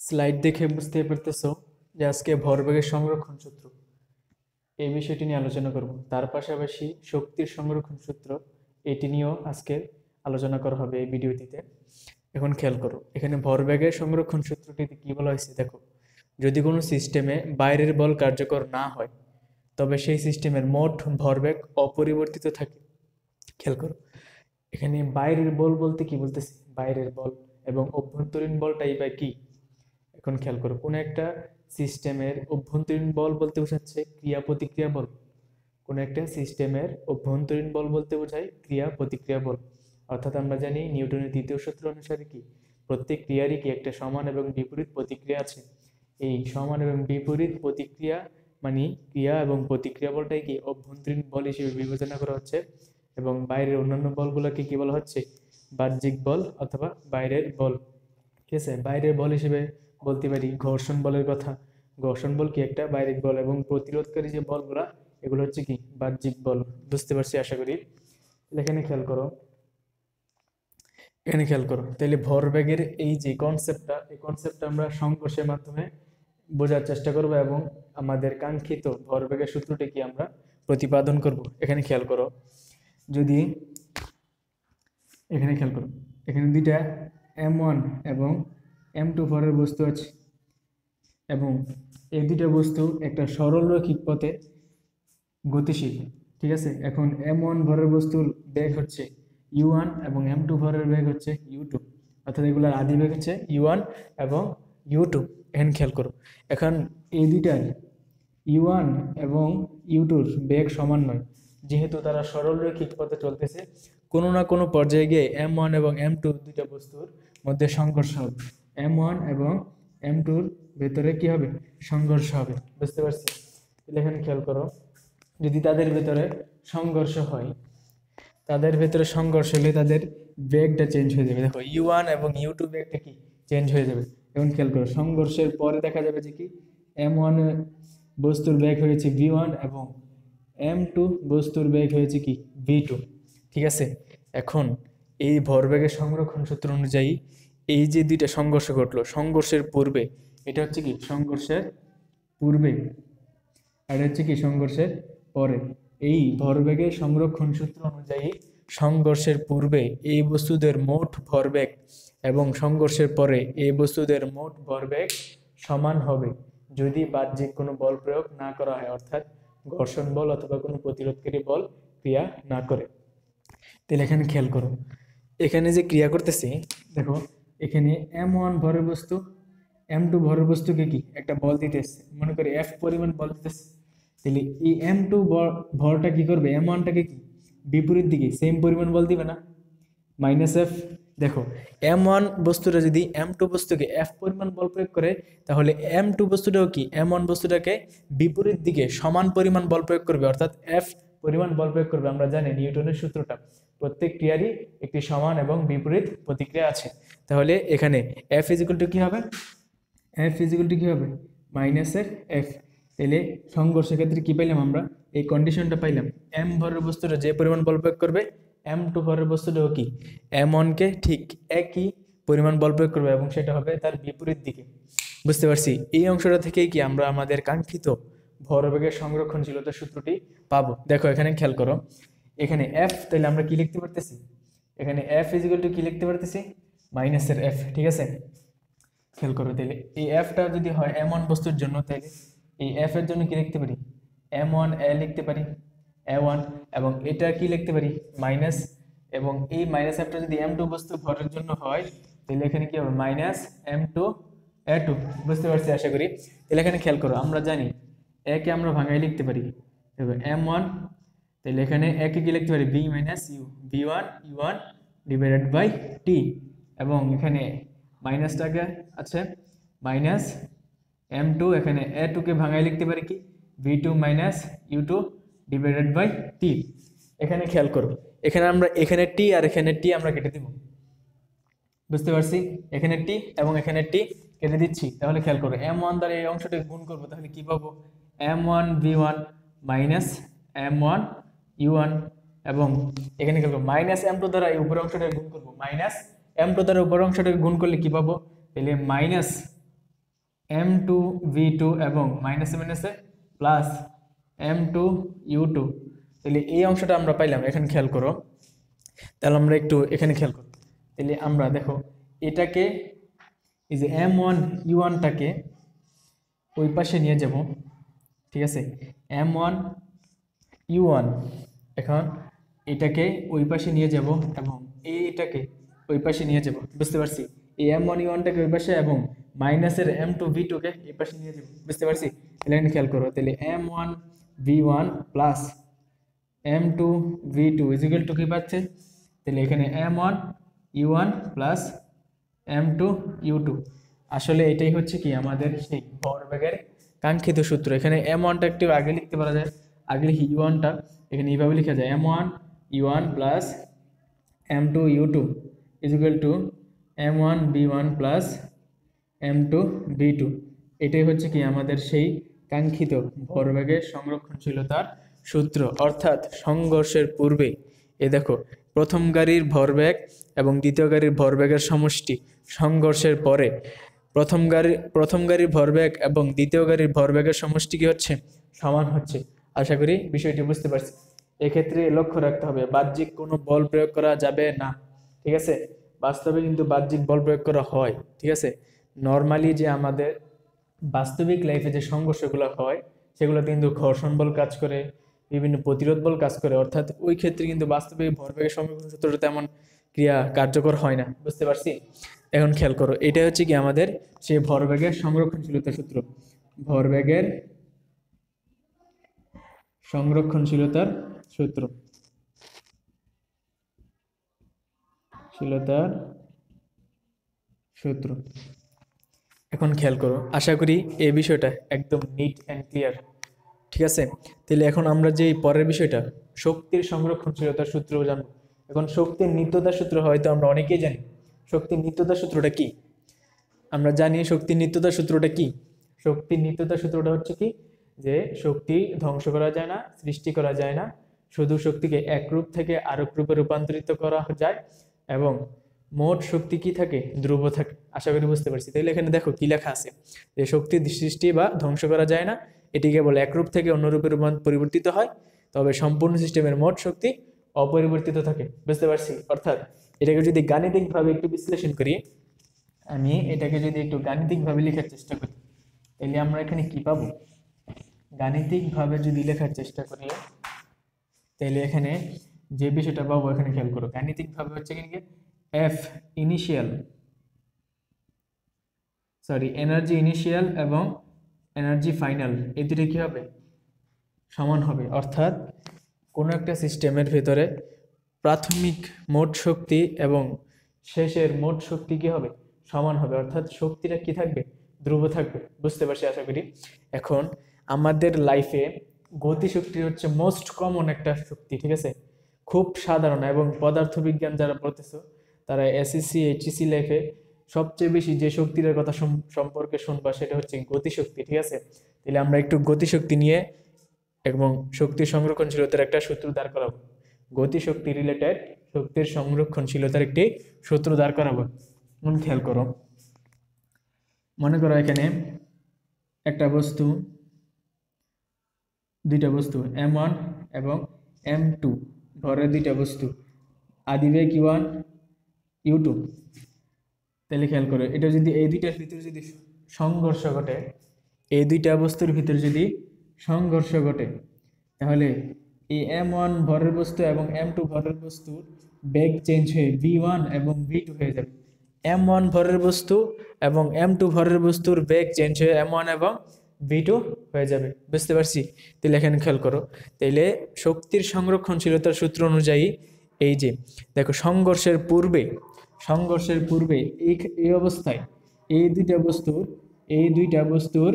Slide দেখে বুঝতে পারতেছো যে আজকে ভরবেগের সংরক্ষণ সূত্র এই বিষয়টি নিয়ে আলোচনা করব। তার পাশাপাশি শক্তির সংরক্ষণ সূত্র এটি নিয়েও আজকে আলোচনা করা হবে এই ভিডিওটিতে। এখন খেয়াল করো, এখানে ভরবেগের সংরক্ষণ সূত্রটিতে কি বলা হয়েছে দেখো। যদি কোনো সিস্টেমে বাইরের বল কার্যকর না হয় তবে সেই সিস্টেমের মোট ভরবেগ অপরিবর্তিত থাকে। খেয়াল করো, এখানে বাইরের বল বলতে কি বলতেছি, বাইরের বল এবং অভ্যন্তরীণ বলটাই বা কি। এখন খেয়াল করো, কোনো একটা সিস্টেমের অভ্যন্তরীণ বল বলতে বোঝাচ্ছে ক্রিয়া প্রতিক্রিয়া বল। কোনো একটা সিস্টেমের অভ্যন্তরীণ বল বলতে বোঝায় ক্রিয়া প্রতিক্রিয়া বল। অর্থাৎ আমরা জানি নিউটনের দ্বিতীয় সূত্র অনুসারে কি প্রত্যেক ক্রিয়ারই কি একটা সমান এবং বিপরীত প্রতিক্রিয়া আছে। এই সমান এবং বিপরীত প্রতিক্রিয়া মানে ক্রিয়া এবং প্রতিক্রিয়া বলটাই কি অভ্যন্তরীণ বল হিসেবে বিবেচনা করা হচ্ছে, এবং বাইরের অন্যান্য বলগুলোকে কি বলা হচ্ছে বাহ্যিক বল অথবা বাইরের বল। ঠিক আছে, বাইরের বল হিসেবে বলতে পারি ঘর্ষণ বলের কথা। ঘর্ষণ বল কি একটা বাইরের বল, এবং প্রতিরোধকারী যে বলগুলা এগুলো হচ্ছে কি বাহ্যিক বল। বুঝতে পারছি আশা করি। এখানে খেয়াল করো, এখানে খেয়াল করো, তাহলে ভরবেগের এই যে কনসেপ্টটা, এই কনসেপ্টটা আমরা সংঘর্ষের মাধ্যমে বোঝার চেষ্টা করব এবং আমাদের কাঙ্ক্ষিত ভরবেগের সূত্রটি কি আমরা প্রতিপাদন করব। এখানে খেয়াল করো, যদি এখানে খেয়াল করো, এখানে দুইটা m1 এবং m2 ভরের বস্তু আছে, এবং এই দুইটা বস্তু একটা সরল রৈখিক পথে গতিশীল। ঠিক আছে, এখন m1 ভরের বস্তুর বেগ হচ্ছে u1 এবং m2 ভরের বেগ হচ্ছে u2, অর্থাৎ এগুলোর আদি বেগ হচ্ছে u1 এবং u2। এখানে খেয়াল করো, এখন এই দুইটার u1 এবং u2-র বেগ সমান নয়, যেহেতু তারা সরল রৈখিক পথে চলতেছে। কোনো না কোনো পর্যায়ে গিয়ে m1 এবং m2 দুইটা বস্তুর মধ্যে সংঘর্ষ হবে। m1 এবং m2-র ভেতরে কি হবে, সংঘর্ষ হবে। বুঝতে পারছি? এখানে খেয়াল করো, যদি তাদের ভেতরে সংঘর্ষ হয়, তাদের ভেতরে সংঘর্ষ হলে তাদের বেগটা চেঞ্জ হয়ে যাবে। দেখো u1 এবং u2 বেগটা কি চেঞ্জ হয়ে যাবে। এখন খেয়াল করো, সংঘর্ষের পরে দেখা যাবে যে কি m1 বস্তুর বেগ হয়েছে v1 এবং m2 বস্তুর বেগ হয়েছে কি v2। ঠিক আছে, এখন এই ভরবেগের সংরক্ষণ সূত্র অনুযায়ী এই যে দুইটা সংঘর্ষ ঘটলো, সংঘর্ষের পূর্বে এটা হচ্ছে কি সংঘর্ষের পূর্বে, আর হচ্ছে কি সংঘর্ষের পরে। এই ভরবেগের সংরক্ষণ সূত্র অনুযায়ী সংঘর্ষের পূর্বে এই বস্তুদের মোট ভরবেগ এবং সংঘর্ষের পরে এই বস্তুদের মোট ভরবেগ সমান হবে যদি বাহ্যিক কোনো বল প্রয়োগ না করা হয়, অর্থাৎ ঘর্ষণ বল অথবা কোনো প্রতিরোধকারী বল ক্রিয়া না করে। তাহলে এখানে খেয়াল করো, এখানে যে ক্রিয়া করতেছি দেখো, এখানে m1 ভরের বস্তু m2 ভরের বস্তুকে কি একটা বল দিতেছে, মনে করি f পরিমাণ বল দিতেছে। তাহলে এই m2 ভরটা কি করবে, m1টাকে কি বিপরীত দিকে সেম পরিমাণ বল দিবে না, -f। দেখো m1 বস্তুটা যদি m2 বস্তুকে f পরিমাণ বল প্রয়োগ করে, তাহলে m2 বস্তুটাও কি m1 বস্তুটাকে বিপরীত দিকে সমান পরিমাণ বল প্রয়োগ করবে, অর্থাৎ f পরিমাণ বল প্রয়োগ করবে। আমরা জানি নিউটনের সূত্রটা, প্রত্যেক ক্রিয়ারই একটি সমান এবং বিপরীত প্রতিক্রিয়া আছে। তাহলে এখানে f ইকুয়াল টু কি হবে, f ইকুয়াল টু কি হবে -f। তাহলে সংঘর্ষের ক্ষেত্রে কি পাইলাম আমরা, এই কন্ডিশনটা পাইলাম, m ভরের বস্তুটা যে পরিমাণ বল প্রয়োগ করবে m2 ভরের বস্তুটাও কি m1 কে ঠিক একই পরিমাণ বল প্রয়োগ করবে, এবং সেটা হবে তার বিপরীত দিকে। বুঝতে পারছি? এই অংশটা থেকেই কি আমরা আমাদের কাঙ্ক্ষিত ভরবেগের সংরক্ষণশীলতার সূত্রটি পাবো। দেখো এখানে খেয়াল করো, এখানে f, তাহলে আমরা কি লিখতে পারতেছি, এখানে f ইকুয়াল টু কি লিখতে পারতেছি -f। ঠিক আছে, খেয়াল করো, তাহলে এই এফটা যদি হয় m1 বস্তুর জন্য, তাহলে এই f এর জন্য কি লিখতে পারি m1 a লিখতে পারি a1, এবং এটা কি লিখতে পারি মাইনাস, এবং এই -fটা যদি m2 বস্তু ভরের জন্য হয়, তাহলে এখানে কি হবে -m2 a2। বুঝতে পারছি আশা করি? তাহলে এখানে খেয়াল করো, আমরা জানি a কে আমরা ভাঙাই লিখতে পারি m1, তাহলে এখানে a কে কি লিখতে পারি b - u, v1 u1 divided by t, এবং এখানে মাইনাসটাকে আছে -m2, এখানে a2 কে ভাঙাই লিখতে পারি কি v2 - u2 divided by t। এখানে খেয়াল করো, এখানে আমরা এখানে t আর এখানে t আমরা কেটে দিব। বুঝতে পারছি? এখানে t এবং এখানে t কেটে দিচ্ছি। তাহলে খেয়াল করো, m1 দ্বারা এই অংশটাকে গুণ করব, তাহলে কি পাবো m1 v1 m1 u1, এবং এখানে খেয়াল করো -m2 দ্বারা এই উপরের অংশটাকে গুণ করব, -m2 দ্বারা উপরের অংশটাকে গুণ করলে কি পাবো, তাহলে m2v2 এবং মাইনাসে মাইনাসে প্লাস m2u2। তাহলে এই অংশটা আমরা পাইলাম। এখানে খেয়াল করো, তাহলে আমরা একটু এখানে খেয়াল করো। তাহলে আমরা দেখো এটাকে, এই যে m1u1টাকে ওই পাশে নিয়ে যাব, ঠিক আছে। m1u1 এখন এটাকে ওই পাশে নিয়ে যাব এবং এইটাকে ওই পাশে নিয়ে যাব, বুঝতে পারছি। এই m1u1টাকে ওই পাশে এবং মাইনাসের m2v2কে এই পাশে নিয়ে যাব, বুঝতে পারছি। তাহলে এখানে খেয়াল করো, তাহলে m1v1 plus m2v2 equal to কি পাচ্ছে, তাহলে এখানে m1u1 প্লাস m2u2। আসলে এটাই হচ্ছে কি আমাদের সেই ভরবেগের কাঙ্ক্ষিত সূত্র। এখানে m1টা একটু আগে লিখতে পারা যায়, আগে লিখি u1টা, এখানে এইভাবে লেখা যায় m1u1 plus m2u2 equal to m1v1 plus m2v2। এটাই হচ্ছে কি আমাদের সেই কাঙ্ক্ষিত ভরবেগের সংরক্ষণশীলতার সূত্র। অর্থাৎ সংঘর্ষের পূর্বে এ দেখো প্রথম গাড়ির ভরবেগ এবং দ্বিতীয় গাড়ির ভরবেগের সমষ্টি, সংঘর্ষের পরে প্রথম গাড়ির ভরবেগ এবং দ্বিতীয় গাড়ির ভরবেগের সমষ্টি কি হচ্ছে, সমান হচ্ছে। আশা করি বিষয়টি বুঝতে পারছি। এক্ষেত্রে লক্ষ্য রাখতে হবে বাহ্যিক কোনো বল প্রয়োগ করা যাবে না, ঠিক আছে। বাস্তবে কিন্তু বাহ্যিক বল প্রয়োগ করা হয়, ঠিক আছে। নর্মালি যে আমাদের বাস্তবিক লাইফে যে সংঘর্ষগুলো হয় সেগুলো কিন্তু ঘর্ষণ বল কাজ করে, বিভিন্ন প্রতিরোধ বল কাজ করে। অর্থাৎ ওই ক্ষেত্রে কিন্তু বাস্তবিক ভরবেগের সংরক্ষণ সূত্রটা তেমন ক্রিয়া কার্যকর হয় না, বুঝতে পারছি। এখন খেয়াল করো, এটা হচ্ছে কি আমাদের সেই ভরবেগের সংরক্ষণশীলতার সূত্র, ভরবেগের সংরক্ষণশীলতার সূত্র, শীলতার সূত্র। এখন খেয়াল করো, আশা করি এই বিষয়টা একদম নিট অ্যান্ড ক্লিয়ার, ঠিক আছে। তাহলে এখন আমরা যে পরের বিষয়টা শক্তির সংরক্ষণশীলতার সূত্র জানবো। এখন শক্তির নিত্যতার সূত্র হয়তো আমরা অনেকেই জানি। শক্তির নিত্যতার সূত্রটা কি আমরা জানি। শক্তির নিত্যতার সূত্রটা কি? শক্তির নিত্যতার সূত্রটা হচ্ছে কি, যে শক্তি ধ্বংস করা যায় না, সৃষ্টি করা যায় না, শুধু শক্তিকে এক রূপ থেকে আরেক রূপে রূপান্তরিত করা যায় এবং মোট শক্তি কি থাকে, ধ্রুব থাকে। আশা করি বুঝতে পারছি। তাহলে এখানে দেখো কি লেখা আছে, যে শক্তি সৃষ্টি বা ধ্বংস করা যায় না, এটি কেবল এক রূপ থেকে অন্য রূপে পরিবর্তিত হয়, তবে সম্পূর্ণ সিস্টেমের মোট শক্তি অপরিবর্তিত থাকে, বুঝতে পারছি। অর্থাৎ এটাকে যদি গাণিতিকভাবে একটু বিশ্লেষণ করি, আমি এটাকে যদি একটু গাণিতিকভাবে লেখার চেষ্টা করি, তাহলে আমরা এখানে কি পাবো? গাণিতিকভাবে যদি লেখার চেষ্টা করি তাহলে এখানে যে বিষয়টা পাবো, এখানে খেয়াল করো, গাণিতিকভাবে হচ্ছে কি এফ ইনিশিয়াল এনার্জি ইনিশিয়াল এবং এনার্জি ফাইনাল, এই দুটো কি হবে, সমান হবে। অর্থাৎ কোনো একটা সিস্টেমের ভেতরে প্রাথমিক মোট শক্তি এবং শেষের মোট শক্তি কি হবে, সমান হবে। অর্থাৎ শক্তিটা কি থাকবে, ধ্রুব থাকবে, বুঝতে পারছি আশা করি। এখন আমাদের লাইফে গতিশক্তি হচ্ছে মোস্ট কমন একটা শক্তি, ঠিক আছে, খুব সাধারণ। এবং পদার্থবিজ্ঞান যারা পড়তেছো তারা এসএসসি এইচএসসি লাইফে সবচেয়ে বেশি যে শক্তিটার কথা সম্পর্কে শুনবা সেটা হচ্ছে গতিশক্তি, ঠিক আছে। তাহলে আমরা একটু গতিশক্তি নিয়ে এবং শক্তির সংরক্ষণশীলতার একটা সূত্র দাঁড় করাবো। গতিশক্তি রিলেটেড শক্তির সংরক্ষণশীলতার একটি সূত্র দাঁড় করাবো। খেয়াল করো, মনে করো এখানে একটা বস্তু, দুইটা বস্তু m1 এবং m2 ভরের দুইটা বস্তু, আদিবেগ u1 u2। তাহলে খেয়াল করো, এটা যদি এই দুইটার ভিতরে যদি সংঘর্ষ ঘটে, এই দুইটা বস্তুর ভিতরে যদি সংঘর্ষ ঘটে, তাহলে এই m1 ভরের বস্তু এবং m2 ভরের বস্তুর বেগ চেঞ্জ হয়ে v1 এবং v2 হয়ে যাবে। m1 ভরের বস্তু এবং m2 ভরের বস্তুর বেগ চেঞ্জ হয়ে m1 এবং v2 হয়ে যাবে, বুঝতে পারছি। তাহলে এখানে খেয়াল করো, তাইলে শক্তির সংরক্ষণশীলতার সূত্র অনুযায়ী এই যে দেখো সংঘর্ষের পূর্বে এই অবস্থায় এই দুইটা বস্তুর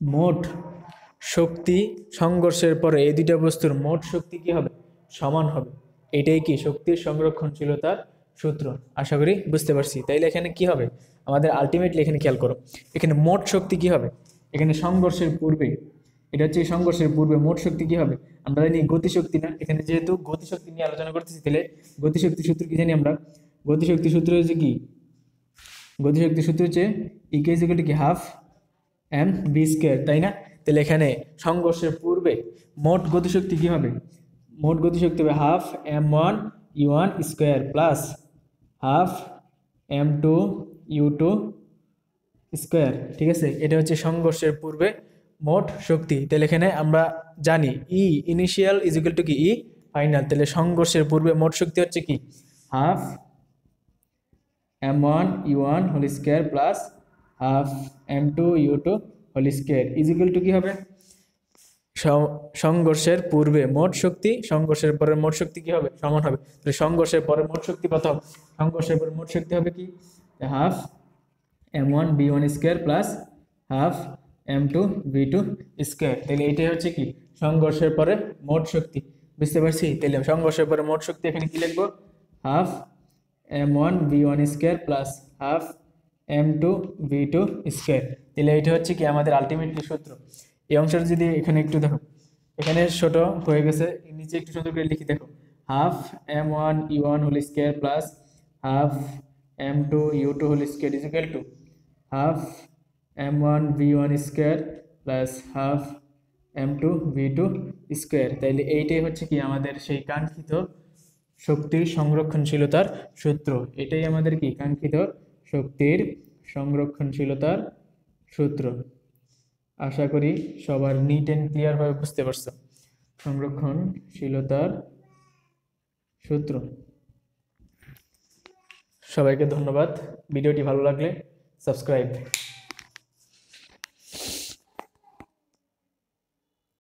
মোট শক্তি সংঘর্ষের পরে এই দুইটা বস্তুর মোট শক্তি কি হবে, সমান হবে। এটাই কি শক্তির সংরক্ষণশীলতার সূত্র। আশা করি বুঝতে পারছি। তাইলে এখানে কি হবে আমাদের আলটিমেটলি, এখানে খেয়াল করো, এখানে মোট শক্তি কি হবে, এখানে সংঘর্ষের পূর্বে, এটা হচ্ছে সংঘর্ষের পূর্বে মোট শক্তি কি হবে, আমরা জানি গতিশক্তি না, এখানে যেহেতু গতিশক্তি নিয়ে আলোচনা করতেছি, তাহলে গতিশক্তির সূত্র কি জানি আমরা? গতিশক্তির সূত্র হচ্ছে কি, গতিশক্তির সূত্র হচ্ছে ইকুয়াল টু কি হাফ এম ভি স্কোয়ার, তাই না? তাহলে এখানে সংঘর্ষের পূর্বে মোট গতিশক্তি কি হবে? মোট গতিশক্তি হবে half m one u one square plus half m two u two square. ঠিক আছে, এটা হচ্ছে সংঘর্ষের পূর্বে মোট শক্তি। তাহলে এখানে আমরা জানি ই ইনিশিয়াল ইজ ইকুয়াল টু কি ই ফাইনাল। তাহলে সংঘর্ষের পূর্বে মোট শক্তি হচ্ছে কি half m one u one whole square plus half m two u two whole square is equal to কি হবে? সংঘর্ষের পূর্বে মোট শক্তি সংঘর্ষের পরে মোট শক্তি কি হবে? সমান হবে। তাহলে সংঘর্ষের পরে মোট শক্তি কত হবে? সংঘর্ষের পরে মোট শক্তি হবে কি half m one v one square plus half m two v two square. তাহলে এটাই হচ্ছে কি সংঘর্ষের পরে মোট শক্তি। বুঝতে পারছি? তাহলে সংঘর্ষের পরে মোট শক্তি এখানে কি লিখবো? Half m one v one square plus half m two v two square. তাহলে এটা হচ্ছে কি আমাদের আলটিমেটলি সূত্র। এই অংশটা যদি এখানে একটু দেখো, এখানে ছোট হয়ে গেছে, নিচে একটু সুন্দর করে লিখি দেখো, half m one u one whole square plus half m two u two whole square is equal to half m one v one square plus half m two v two square. তাইলে এইটাই হচ্ছে কি আমাদের সেই কাঙ্ক্ষিত শক্তির সংরক্ষণশীলতার সূত্র। এটাই আমাদের কি কাঙ্ক্ষিত শক্তির সংরক্ষণশীলতার সূত্র। আশা করি সবার নিট অ্যান্ড ক্লিয়ার ভাবে বুঝতে পারছো সংরক্ষণশীলতার সূত্র। সবাইকে ধন্যবাদ। ভিডিওটি ভালো লাগলে সাবস্ক্রাইব।